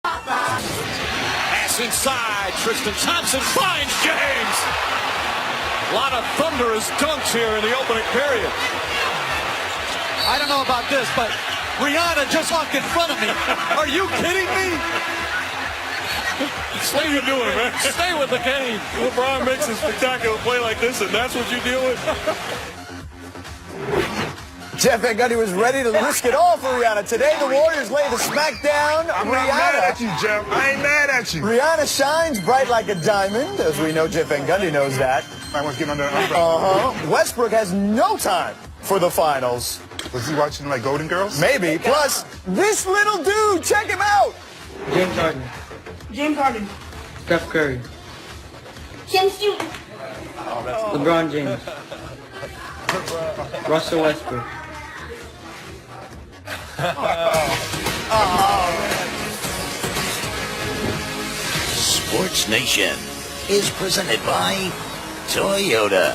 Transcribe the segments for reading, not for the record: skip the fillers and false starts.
Pass inside. Tristan Thompson finds James. A lot of thunderous dunks here in the opening period. I don't know about this, but Rihanna just walked in front of me. Are you kidding me? What are you doing, man? Stay with the game. LeBron makes a spectacular play like this, and that's what you deal with? Jeff Van Gundy was ready to risk it all for Rihanna. Today, the Warriors lay the smack down. I'm not mad at you, Jeff. I ain't mad at you. Rihanna shines bright like a diamond, as we know Jeff Van Gundy knows that. I want to get under the umbrella. Westbrook has no time for the finals. Was he watching like Golden Girls? Maybe. Plus, this little dude, check him out. James Harden. James Harden. Steph Curry. James Stewart. LeBron James. Russell Westbrook. SportsNation is presented by Toyota.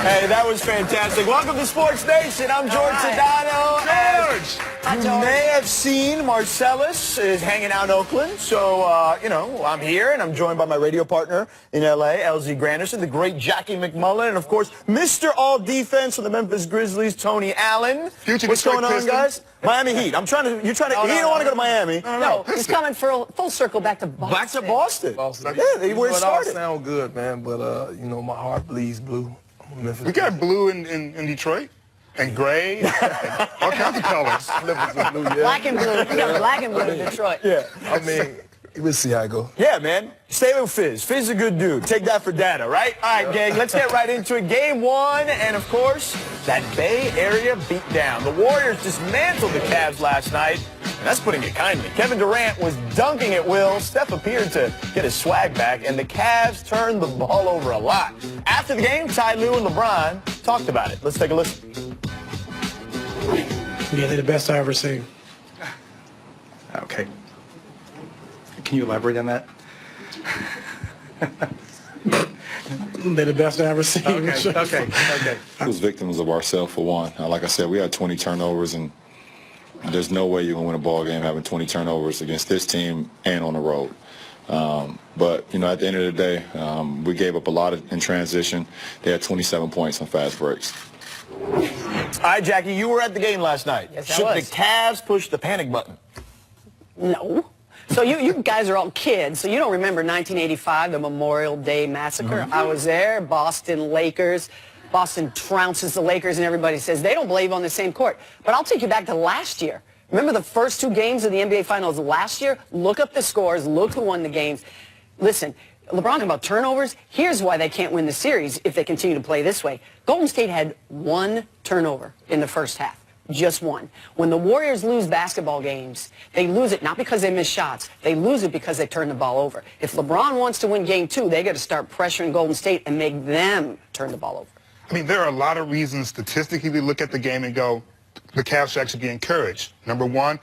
Hey, that was fantastic. Welcome to SportsNation. I'm George Sedano. George! You may have seen Marcellus is hanging out in Oakland. So, you know, I'm here, and I'm joined by my radio partner in L.A., LZ Granderson, the great Jackie McMullen, and, of course, Mr. All-Defense for the Memphis Grizzlies, Tony Allen. Future What's Detroit going on, Pistons. guys? Miami Heat. He don't want to go to Miami. No, he's coming for full circle back to Boston. Back to Boston. Yeah, where it It all started. sound good, man, but, you know, my heart bleeds blue. I'm a Memphis We got blue in Detroit, and gray, and all kinds of colors. Black and blue. We got black and blue in Detroit. Yeah. I mean, we'll see how it goes. Yeah, man. Stay with Fizz. Fizz is a good dude. Take that for data, right? All right, gang, let's get right into it. Game one, and of course, that Bay Area beatdown. The Warriors dismantled the Cavs last night, and that's putting it kindly. Kevin Durant was dunking at will. Steph appeared to get his swag back, and the Cavs turned the ball over a lot. After the game, Ty Lue and LeBron talked about it. Let's take a listen. Yeah, they're the best I ever seen. Okay. Can you elaborate on that? They're the best I ever seen. Okay. We was victims of ourselves for one. Like I said, we had 20 turnovers, and there's no way you're going to win a ball game having 20 turnovers against this team and on the road. But, you know, at the end of the day, we gave up a lot in transition. They had 27 points on fast breaks. All right, Jackie, you were at the game last night. Yes, I Should was. the Cavs push the panic button? No. So you guys are all kids, so you don't remember 1985, the Memorial Day Massacre. I was there, Boston Lakers. Boston trounces the Lakers, and everybody says they don't believe on the same court. But I'll take you back to last year. Remember the first two games of the NBA Finals last year? Look up the scores. Look who won the games. Listen, LeBron talking about turnovers. Here's why they can't win the series if they continue to play this way. Golden State had one turnover in the first half. Just one. When the Warriors lose basketball games, they lose it not because they miss shots. They lose it because they turn the ball over. If LeBron wants to win game two, they got to start pressuring Golden State and make them turn the ball over. I mean, there are a lot of reasons statistically to look at the game and go, the Cavs should actually be encouraged. Number one,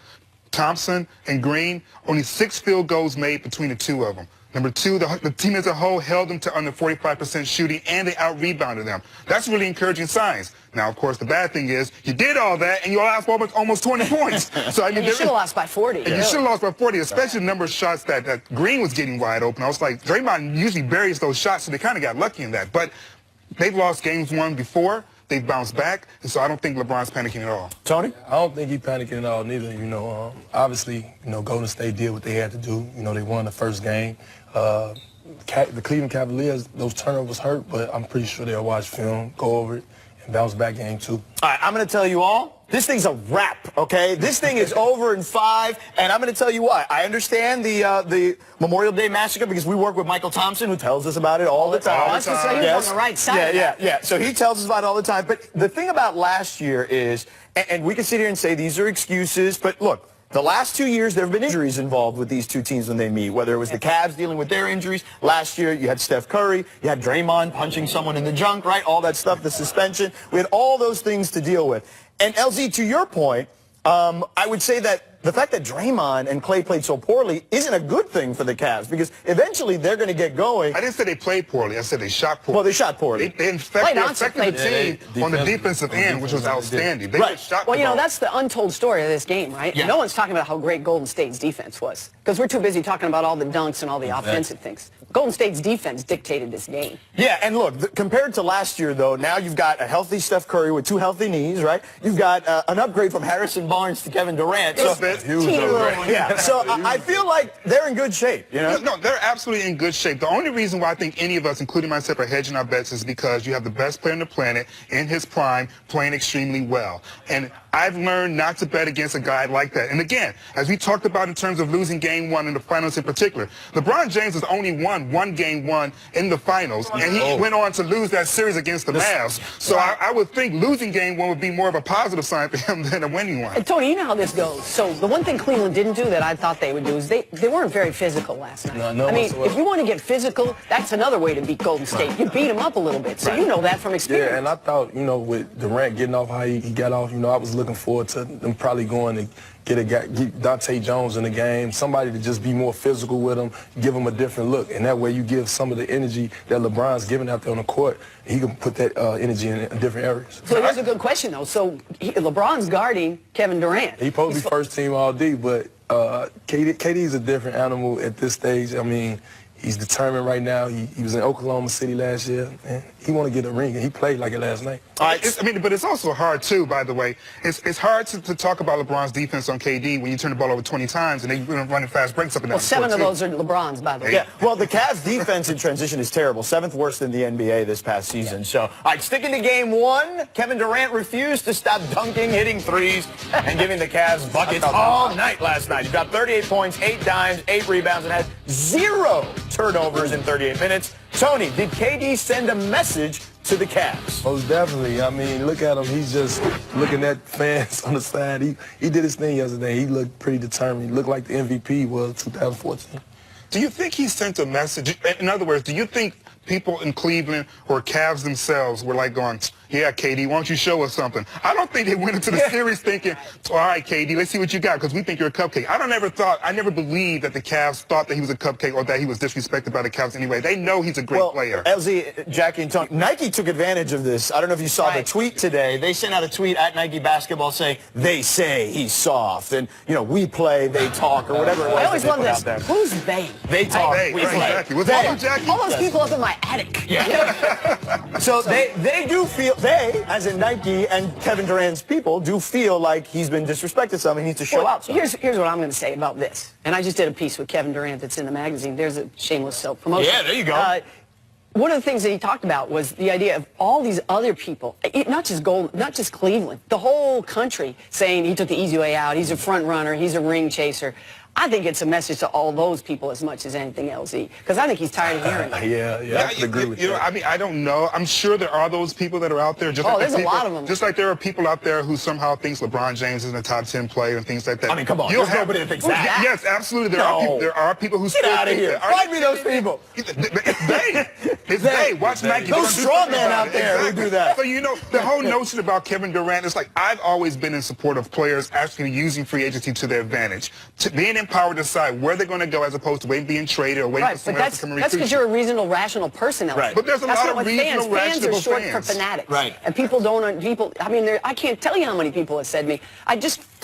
Thompson and Green, only 6 field goals made between the two of them. Number two, the team as a whole held them to under 45% shooting, and they out-rebounded them. That's really encouraging signs. Now, of course, the bad thing is you did all that, and you lost almost 20 points. So I mean, And you should have lost by 40. And you should have lost by 40, especially the number of shots that Green was getting wide open. I was like, Draymond usually buries those shots, so they kind of got lucky in that. But they've lost games one before. They've bounced back, and so I don't think LeBron's panicking at all. Tony? I don't think he's panicking at all neither. You know, obviously, you know, Golden State did what they had to do. You know, they won the first game. The Cleveland Cavaliers, those turnovers hurt, but I'm pretty sure they'll watch film, go over it, and bounce back game two. All right, I'm going to tell you all, this thing's a wrap, okay? This thing is over in 5, and I'm going to tell you why. I understand the Memorial Day Massacre because we work with Michael Thompson, who tells us about it all the time. That's to say he was on the right side. Yeah. So he tells us about it all the time. But the thing about last year is, and we can sit here and say these are excuses, but look, the last 2 years, there have been injuries involved with these two teams when they meet, whether it was the Cavs dealing with their injuries. Last year, you had Steph Curry. You had Draymond punching someone in the junk, right? All that stuff, the suspension. We had all those things to deal with. And, LZ, to your point, I would say that the fact that Draymond and Klay played so poorly isn't a good thing for the Cavs because eventually they're going to get going. I didn't say they played poorly. I said they shot poorly. Well, they shot poorly. They affected the team on the defensive end, which was outstanding. They just shot Well, the you know, ball. that's the untold story of this game, right? Yeah. No one's talking about how great Golden State's defense was because we're too busy talking about all the dunks and all the offensive things. Golden State's defense dictated this game. Yeah, and look, compared to last year, though, now you've got a healthy Steph Curry with 2 healthy knees, right? You've got an upgrade from Harrison Barnes to Kevin Durant. So, yeah, so I feel like they're in good shape, you know? No, they're absolutely in good shape. The only reason why I think any of us, including myself, are hedging our bets is because you have the best player on the planet in his prime playing extremely well. And I've learned not to bet against a guy like that. And again, as we talked about in terms of losing game 1 in the finals in particular, LeBron James has only won one game 1 in the finals, and he went on to lose that series against the Mavs. So I would think losing game 1 would be more of a positive sign for him than a winning one. And Tony, you know how this goes. So the one thing Cleveland didn't do that I thought they would do is they weren't very physical last night. No, I mean, whatsoever. if you want to get physical, that's another way to beat Golden State. You beat them up a little bit. So you know that from experience. Yeah, and I thought, you know, with Durant getting off how he got off, you know, I was looking forward to them probably going to get Dante Jones in the game, somebody to just be more physical with him, give him a different look. And that way you give some of the energy that LeBron's giving out there on the court, he can put that energy in different areas. So here's a good question, though. So LeBron's guarding Kevin Durant. He's supposed to be first team all D, but KD's a different animal at this stage. I mean, he's determined right now. He was in Oklahoma City last year, and he want to get a ring, and he played like it last night. But it's also hard, too, by the way. It's hard to talk about LeBron's defense on KD when you turn the ball over 20 times and they running fast breaks up and down. Well, 7 of those are LeBron's, by the way. Yeah, well, the Cavs' defense in transition is terrible. 7th worst in the NBA this past season. So, all right, sticking to game 1, Kevin Durant refused to stop dunking, hitting threes, and giving the Cavs buckets all night last night. He got 38 points, 8 dimes, 8 rebounds, and had 0 turnovers in 38 minutes. Tony, did KD send a message to the Cavs? Most definitely. I mean, look at him. He's just looking at fans on the side. He did his thing yesterday. He looked pretty determined. He looked like the MVP was 2014. Do you think he sent a message? In other words, do you think people in Cleveland or Cavs themselves were like going, yeah, KD, why don't you show us something? I don't think they went into the series thinking, all right, KD, let's see what you got, because we think you're a cupcake. I never believed that the Cavs thought that he was a cupcake or that he was disrespected by the Cavs anyway. They know he's a great player. LZ, Jackie, and Tony, Nike took advantage of this. I don't know if you saw the tweet today. They sent out a tweet at Nike Basketball saying, they say he's soft, and, you know, we play, they talk, or whatever it was. I always love this. There. Who's they? They talk, They, we right, play. exactly. What's wrong with Jackie? All those people up in my attic. Yeah. So they do feel, they, as in Nike and Kevin Durant's people, do feel like he's been disrespected some. He needs to show out some. Here's what I'm going to say about this. And I just did a piece with Kevin Durant that's in the magazine. There's a shameless self-promotion. Yeah, there you go. One of the things that he talked about was the idea of all these other people, not just Cleveland, the whole country saying he took the easy way out, he's a front runner, he's a ring chaser. I think it's a message to all those people as much as anything else, because I think he's tired of hearing it. Yeah, I agree with you. I mean, I don't know. I'm sure there are those people that are out there. Just there's a lot of them. Just like there are people out there who somehow thinks LeBron James isn't a top 10 player and things like that. I mean, come on. There's nobody that thinks that. Yes, absolutely. There are people who Get out of here. Find me those people. It's they. Watch Nike. Those straw men out there who do that. So, you know, the whole notion about Kevin Durant is like, I've always been in support of players actually using free agency to their advantage. Being empowered to decide where they're going to go as opposed to waiting being traded or waiting for someone else to come and recruit. That's because you're a reasonable, rational person. Right. But there's a lot of reasonable, fans are short fans. for fanatics. Right. And I mean, I can't tell you how many people have said to me,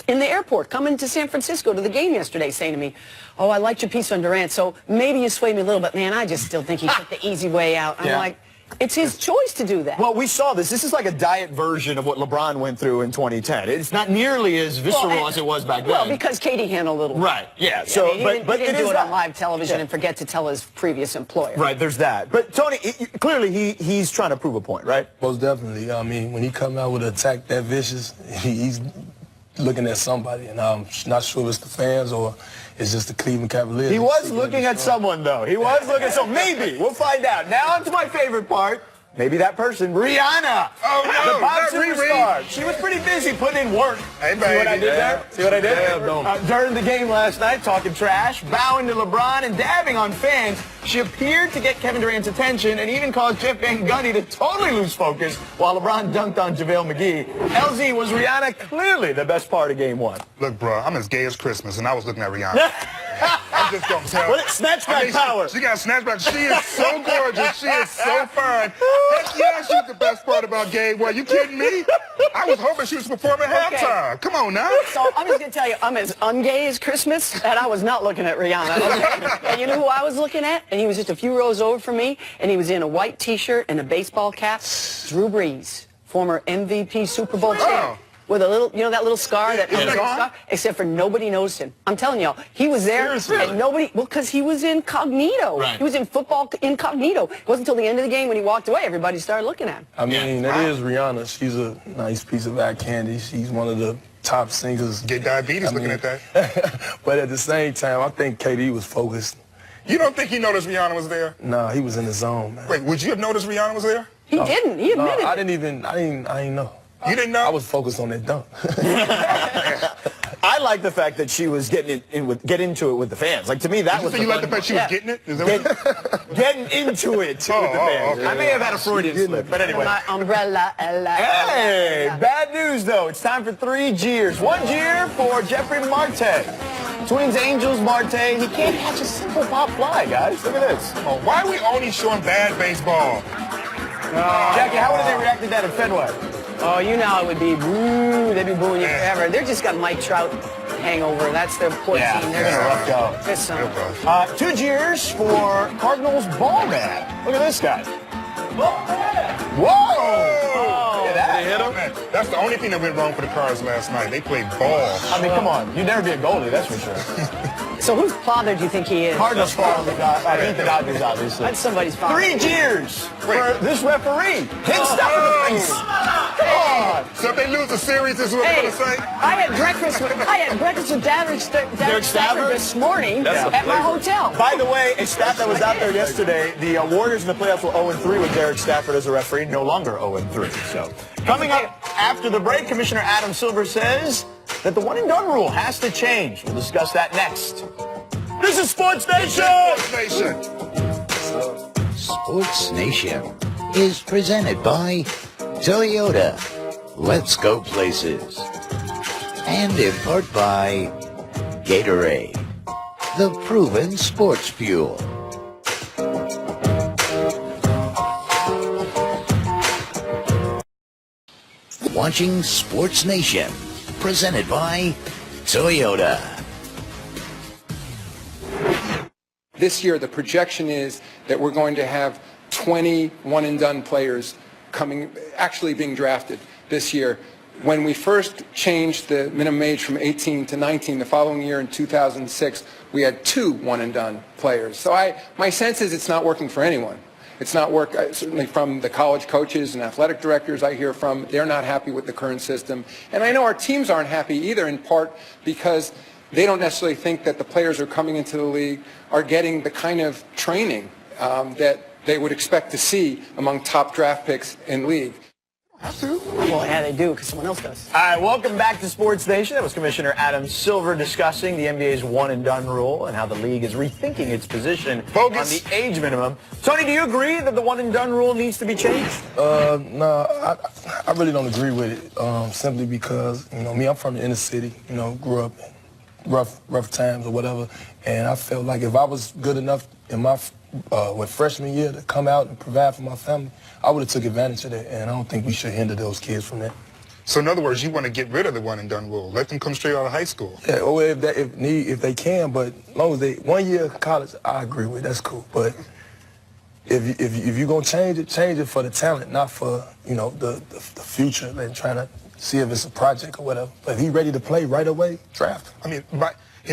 in the airport, coming to San Francisco to the game yesterday, saying to me, oh, I liked your piece on Durant, so maybe you swayed me a little bit. Man, I just still think he took the easy way out. I'm like, it's his choice to do that. Well, we saw this. This is like a diet version of what LeBron went through in 2010. It's not nearly as visceral as it was back then. Well, because KD handled a little. Right, yeah. So, So, he didn't do it on live television and forget to tell his previous employer. Right, there's that. But, Tony, clearly he's trying to prove a point, right? Most definitely. I mean, when he come out with an attack that vicious, he's looking at somebody, and I'm not sure if it's the fans or it's just the Cleveland Cavaliers. He was looking at someone, though. He was looking, so maybe. We'll find out. Now on to my favorite part. maybe that person, Rihanna. Oh, no, the pop not Riri. superstar. She was pretty busy putting in work. Hey, See what I baby. did there? See what I did? Yeah, During the game last night, talking trash, bowing to LeBron, and dabbing on fans, she appeared to get Kevin Durant's attention and even caused Jeff Van Gundy to totally lose focus while LeBron dunked on JaVale McGee. LZ, was Rihanna clearly the best part of game one? Look, bro, I'm as gay as Christmas, and I was looking at Rihanna. I'm just going to tell you. Snatchback power. She got snatchback. She is so gorgeous. She is so fine. Heck yeah, she's the best part about game one. You kidding me? I was hoping she was performing at halftime. Come on now. So I'm just going to tell you, I'm as ungay as Christmas, and I was not looking at Rihanna. Okay? And you know who I was looking at? And he was just a few rows over from me, and he was in a white T-shirt and a baseball cap. Drew Brees, former MVP Super Bowl champ. With a little, you know, that little scar, that little scar, except for nobody noticed him. I'm telling y'all, he was there, and nobody, well, because he was incognito. Right. He was in football incognito. It wasn't until the end of the game when he walked away, everybody started looking at him. I mean, that is Rihanna. She's a nice piece of eye candy. She's one of the top singers. Get diabetes looking at that. But at the same time, I think KD was focused. You don't think he noticed Rihanna was there? Nah, he was in the zone, man. Wait, would you have noticed Rihanna was there? He didn't. He admitted I it. didn't know. You didn't know? I was focused on that dunk. I like the fact that she was getting into it with the fans. Like, to me, that was So you like the fact she was getting it? Is that what getting into it with the fans. okay. I may have had a Freudian slip, but anyway. My umbrella, Ella. Hey, bad news, though. It's time for 3 jeers. 1 jeer for Jeffrey Marte. Twins Angels Marte. He can't catch a simple pop fly, guys. Look at this. Oh, why are we only showing bad baseball? Jackie, how would they react to that in Fenway? Oh, you know it would be boo. They'd be booing you forever. They're just got Mike Trout hangover. That's their poor team. They're rough go. This summer. 2 jeers for Cardinals ball man. Look at this guy. Whoa! Look at that. Hit him? That's the only thing that went wrong for the Cards last night. They played ball. I mean, come on. You'd never be a goalie, that's for sure. So whose father do you think he is? Cardinals father. I beat the Dodgers, obviously. That's somebody's father. 3 jeers for this referee. Hit stuff in the face. Come on. So if they lose the series, this is what Hey, they're going to say? I had breakfast with Derek Stafford this morning at my hotel. By the way, a stat that was out there yesterday, the Warriors in the playoffs were 0-3 with Derek Stafford as a referee, no longer 0-3. So, coming up after the break, Commissioner Adam Silver says that the one-and-done rule has to change. We'll discuss that next. This is Sports Nation! Sports Nation is presented by Toyota. Let's go places. And in part by Gatorade, the proven sports fuel. Watching Sports Nation, presented by Toyota. This year, the projection is that we're going to have 20 one-and-done players actually being drafted this year. When we first changed the minimum age from 18 to 19, the following year in 2006, we had 2 one-and-done players. So my sense is it's not working for anyone. It's not certainly from the college coaches and athletic directors I hear from. They're not happy with the current system. And I know our teams aren't happy either, in part because they don't necessarily think that the players who are coming into the league are getting the kind of training that they would expect to see among top draft picks in league. Well, yeah, they do, because someone else does. All right, welcome back to Sports Nation. That was Commissioner Adam Silver discussing the NBA's one-and-done rule and how the league is rethinking its position on the age minimum. Tony, do you agree that the one-and-done rule needs to be changed? No, I really don't agree with it, simply because, me, I'm from the inner city, grew up in rough times or whatever, and I felt like if I was good enough in my freshman year to come out and provide for my family, I would have took advantage of that, and I don't think we should hinder those kids from that. So in other words, you want to get rid of the one-and-done rule. Let them come straight out of high school. Yeah, or if they can, but as long as they 1 year of college, I agree with. That's cool. But if you're gonna change it for the talent, not for the future and trying to see if it's a project or whatever. But if he's ready to play right away, draft him. I mean,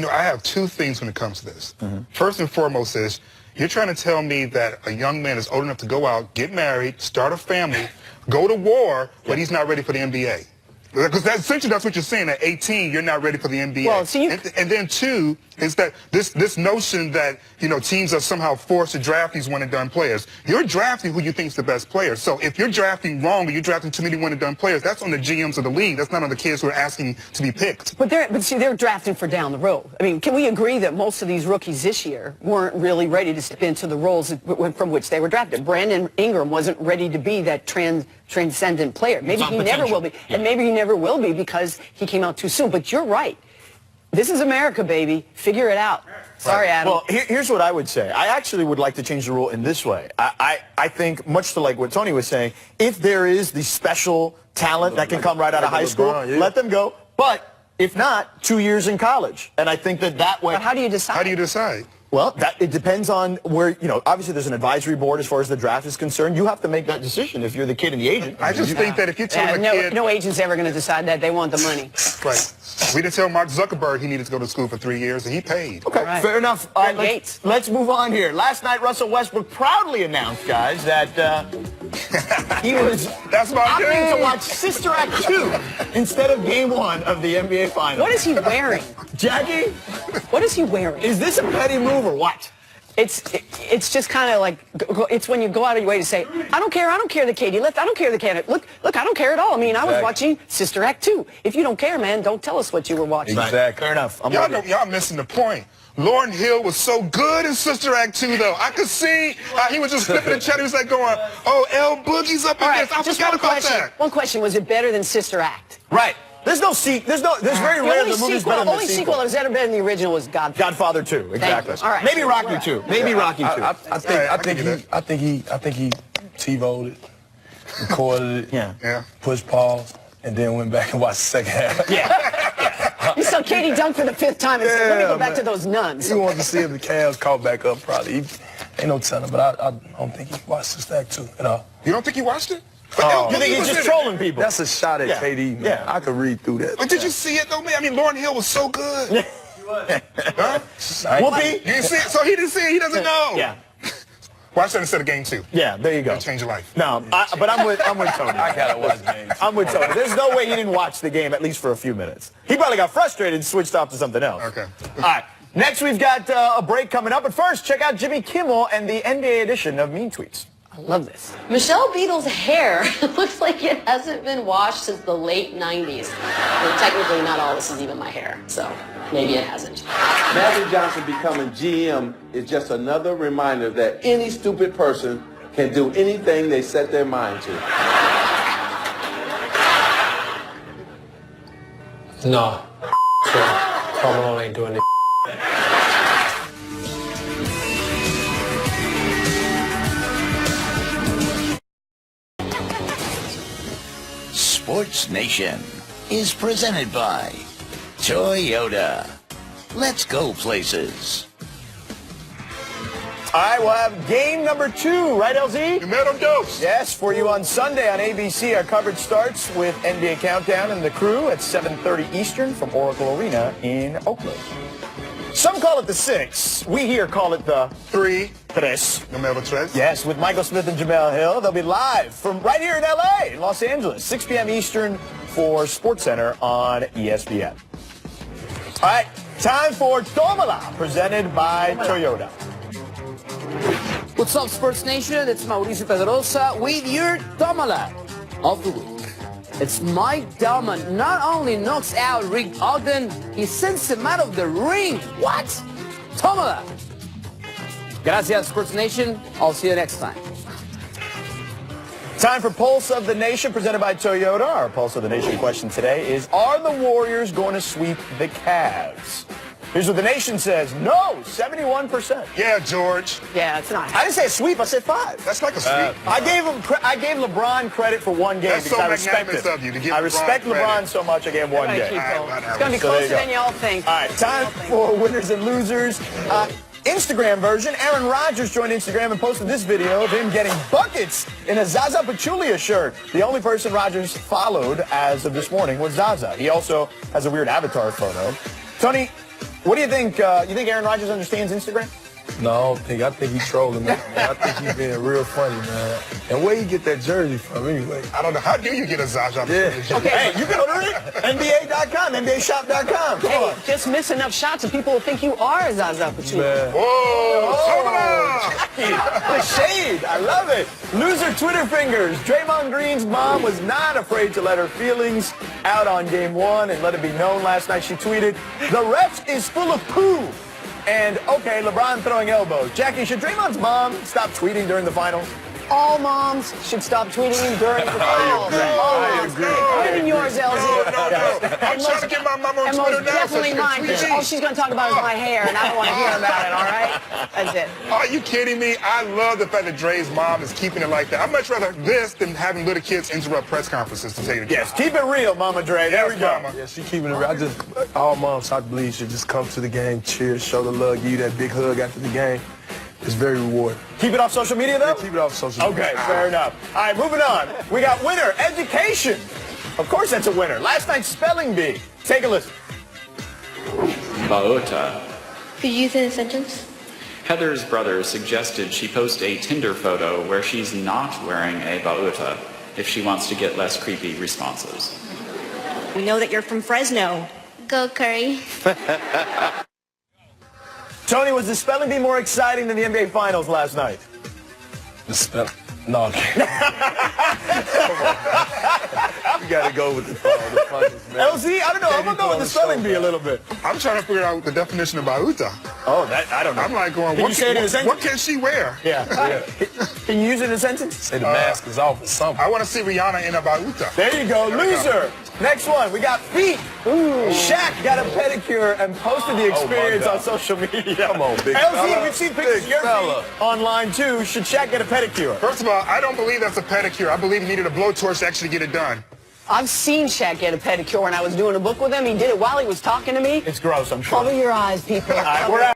I have 2 things when it comes to this. First and foremost is, you're trying to tell me that a young man is old enough to go out, get married, start a family, go to war, but he's not ready for the NBA. Because essentially that's what you're saying. At 18, you're not ready for the NBA. Well, so and then two is that this notion that teams are somehow forced to draft these one and done players. You're drafting who you think is the best player. So if you're drafting wrong or you're drafting too many one and done players, that's on the GMs of the league. That's not on the kids who are asking to be picked. But see, they're drafting for down the road. I mean, can we agree that most of these rookies this year weren't really ready to step into the roles from which they were drafted? Brandon Ingram wasn't ready to be that transcendent player. Maybe he never will be. And maybe he never will be because he came out too soon. But you're right. This is America, baby. Figure it out. Sorry, Adam. Well, here's what I would say. I actually would like to change the rule in this way. I think, much to like what Tony was saying, if there is the special talent that can come right out of high school, let them go. But if not, 2 years in college. And I think that way. But how do you decide? How do you decide? Well, it depends on where, obviously there's an advisory board as far as the draft is concerned. You have to make that decision if you're the kid and the agent. I just think that if you tell a kid... No agent's ever going to decide that. They want the money. Right. We didn't tell Mark Zuckerberg he needed to go to school for 3 years, and he paid. Okay, right. Fair enough. All right, let's move on here. Last night, Russell Westbrook proudly announced, guys, that he was opting to watch Sister Act 2 instead of Game 1 of the NBA Finals. What is he wearing? Jackie? What is he wearing? Is this a petty move or what? It's just kind of like, it's when you go out of your way to say, I don't care the Katie left, I don't care the candidate. Look, I don't care at all. I mean, I was watching Sister Act 2. If you don't care, man, don't tell us what you were watching. Exactly. Fair enough. Y'all missing the point. Lauryn Hill was so good in Sister Act 2, though. I could see he was just flipping the chat. He was like going, oh, L Boogie's up in this. I forgot about that. One question, was it better than Sister Act? Right. There's very rare the movie's better than the only sequel that was ever better than the original was Godfather. Godfather 2, exactly. All right. Maybe Rocky 2. Maybe Rocky 2. I think he TiVo'd it, recorded it, pushed pause, and then went back and watched the second half. Yeah. You saw Katie dunk for the 5th time and said, let me go back to those nuns. He wanted to see if the Cavs caught back up, probably. Ain't no telling, but I don't think he watched Sister Act 2 at all. You don't think he watched it? You think he's just trolling people? That's a shot at KD, man. Yeah. I could read through that. But did you see it, though, man? I mean, Lauryn Hill was so good. Huh? Whoopee? You didn't see it? So he didn't see it. He doesn't know. Yeah. Watch that instead of Game 2. Yeah, there you go. It'll change your life. No, but I'm with Tony. I gotta watch games. I'm with Tony. There's no way he didn't watch the game at least for a few minutes. He probably got frustrated and switched off to something else. Okay. All right. Next, we've got a break coming up. But first, check out Jimmy Kimmel and the NBA edition of Mean Tweets. I love this. Michelle Beadle's hair looks like it hasn't been washed since the late 90s. Well, technically, not all this is even my hair, so maybe it hasn't. Magic Johnson becoming GM is just another reminder that any stupid person can do anything they set their mind to. No. Carmelo ain't doing it. Sports Nation is presented by Toyota. Let's go places. All right, we'll have game number 2, right, LZ? You met him, Dose. Yes, for you on Sunday on ABC. Our coverage starts with NBA Countdown and the crew at 7:30 Eastern from Oracle Arena in Oakland. Some call it the 6. We here call it the 3. Tres. Numero 3. Yes, with Michael Smith and Jamel Hill. They'll be live from right here in L.A., in Los Angeles, 6 p.m. Eastern for SportsCenter on ESPN. All right, time for Tomala, presented by Toyota. What's up, Sports Nation? It's Mauricio Pedrosa with your Tomala of the week. It's Mike Diamond not only knocks out Rick Ogden, he sends him out of the ring. What? Tomala. Gracias, Sports Nation. I'll see you next time. Time for Pulse of the Nation, presented by Toyota. Our Pulse of the Nation question today is, are the Warriors going to sweep the Cavs? Here's what the Nation says. No, 71%. Yeah, George. Yeah, it's not. I didn't say a sweep. I said 5. That's like a sweep. I gave LeBron credit for one game That's because so I respect magnanimous him. of you to give I LeBron respect credit. LeBron so much. I gave him one game. It's going to be closer than you all think. All right, time for winners and losers. Instagram version. Aaron Rodgers joined Instagram and posted this video of him getting buckets in a Zaza Pachulia shirt. The only person Rodgers followed as of this morning was Zaza. He also has a weird avatar photo. Tony, what do you think? You think Aaron Rodgers understands Instagram? No, I think he's trolling, man. I think he's being real funny, man. And where you get that jersey from, anyway? I don't know. How do you get a Zaza? Yeah. Hey, you can order it. NBA.com, NBAshop.com. Come Hey, on. just miss enough shots and people will think you are Zaza Pachulia. Man. Whoa! The shade. I love it. Loser Twitter fingers. Draymond Green's mom was not afraid to let her feelings out on game one and let it be known last night. She tweeted, "The ref is full of poo." And, okay, LeBron throwing elbows. Jackie, should Draymond's mom stop tweeting during the finals? All moms should stop tweeting during the finals. I agree. Even yours, LZ. I'm trying to get my mom on And Twitter most now. definitely so mine. she can Because tweet all me. she's going to talk about is my hair, and I don't want to hear about it, all right? That's it. Are you kidding me? I love the fact that Dre's mom is keeping it like that. I'd much rather this than having little kids interrupt press conferences to tell you the Yes, keep it real, Mama Dre. There we go. Mama. Yeah, she keeping it real. All moms, I believe, should just come to the game, cheer, show the love, give you that big hug after the game. It's very rewarding. Keep it off social media, though? Yeah, keep it off social media. Okay, fair enough. All right, moving on. We got winner, education. Of course that's a winner. Last night's spelling bee. Take a listen. Bauta. Could you use it in a sentence? Heather's brother suggested she post a Tinder photo where she's not wearing a bauta if she wants to get less creepy responses. We know that you're from Fresno. Go Curry. Tony, was the spelling bee more exciting than the NBA Finals last night? The spell. No, okay. You got to go with the funniest, man. LZ, I don't know. I'm going to go with the spelling bee a little bit. I'm trying to figure out the definition of Bauta. Oh, that I don't know. I'm like going, Can you say it in a sentence? what can she wear? Yeah. Can you use it in a sentence? Say the mask is off or something. I want to see Rihanna in a Bauta. There you go, loser. Next one, we got feet. Ooh. Shaq got a pedicure and posted the experience on social media. Come on, big LZ, fella. we've seen pictures of your feet online too. Should Shaq get a pedicure? First of all, I don't believe that's a pedicure. I believe he needed a blowtorch to actually get it done. I've seen Shaq get a pedicure when I was doing a book with him. He did it while he was talking to me. It's gross, I'm sure. Cover your eyes, people. All right, we're out.